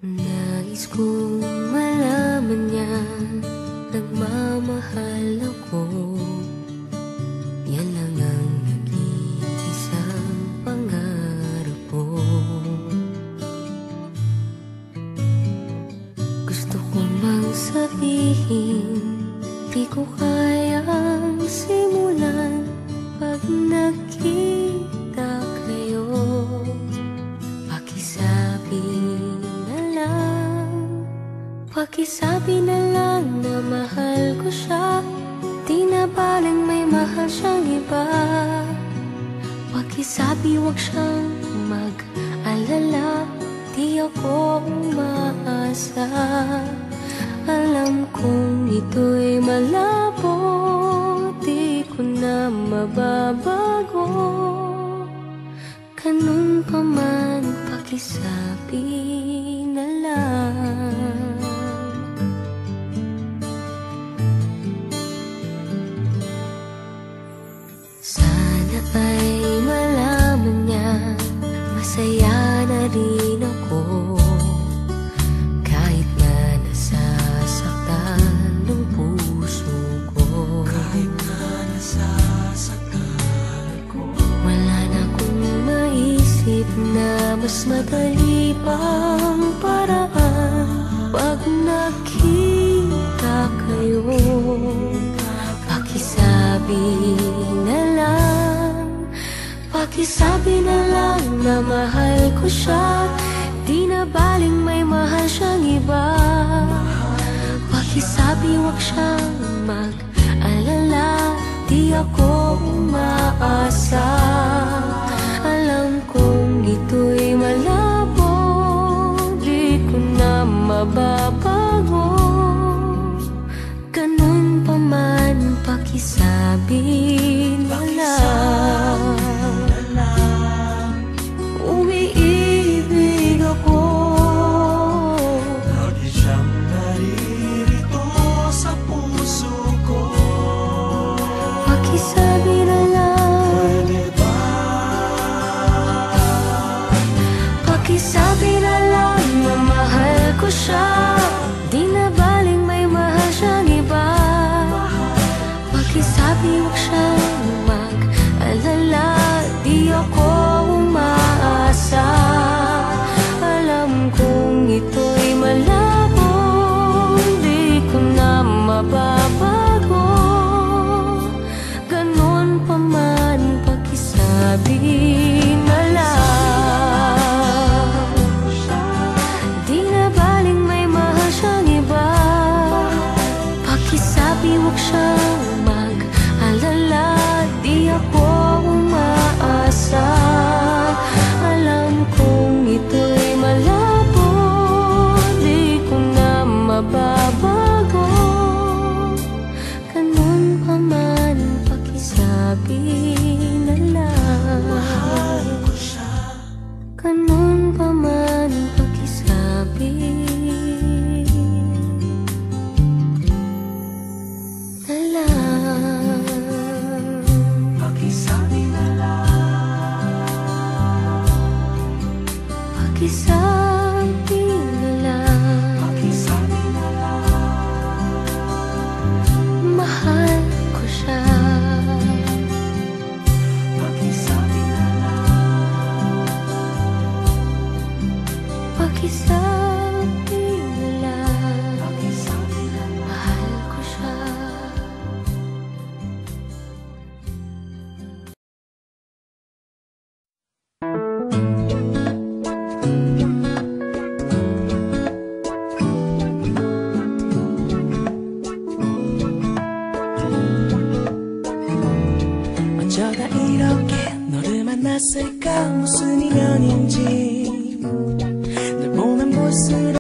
Nais kong malaman niya, nagmamahal ako. Yan lang ang nag-iisang pangarap ko. Gusto ko mang sabihin, di ko kayang simulan pag nakita kayo. Pakisabi na lang na mahal ko siya, di na baling may mahal siyang iba. Pakisabi wag siyang mag-alala, di ako umaasa. Alam kong ito'y malabo, di ko na mababago. Ganun pa man, pakisabi na lang. Sana ay malaman niya, masaya na rin ako. Kahit na nasasaktan ng puso ko, kahit na nasasaktan ako, wala na akong maisip na mas madali pang paraan. Pag nakita kayo, pakisabi na lang, pakisabi na lang na mahal ko siya, di na baling may mahal siyang iba. Pakisabi wag siyang mag-alala, di ako umaasa. Alam kong ito'y malabo, di ko na mababago. Ganun pa man, pakisabi na lang. Umiibig ako, lagi siyang naririto sa puso ko. Pakisabi na lang, pwede ba? Pakisabi na lang na mahal ko siya, di na baling may mahal siyang iba. Pakisabi wag siyang mag-alala, di ako umaasa. Alam kong ito'y malabo, di ko na mababago. Ganun pa man, pakisabi na lang. Di na baling may mahal siyang iba. Pakisabi wag siyang mag-alala, di ako umaasa. Alam kong ito'y malabo, di ko na mababago. Ganun pa man, pakisabi na lang. Mahal ko siya. Ganun pa man, pakisabi na lang. Pakisabi na lang. Pakisabi na lang. Pakisabi na lang. Mahal ko siya. Pakisabi na lang. Pakisabi na lang. Pakisabi na lang. Mahal ko siya. 어쩌다 이렇게 너를 만났을까 무슨 인연인지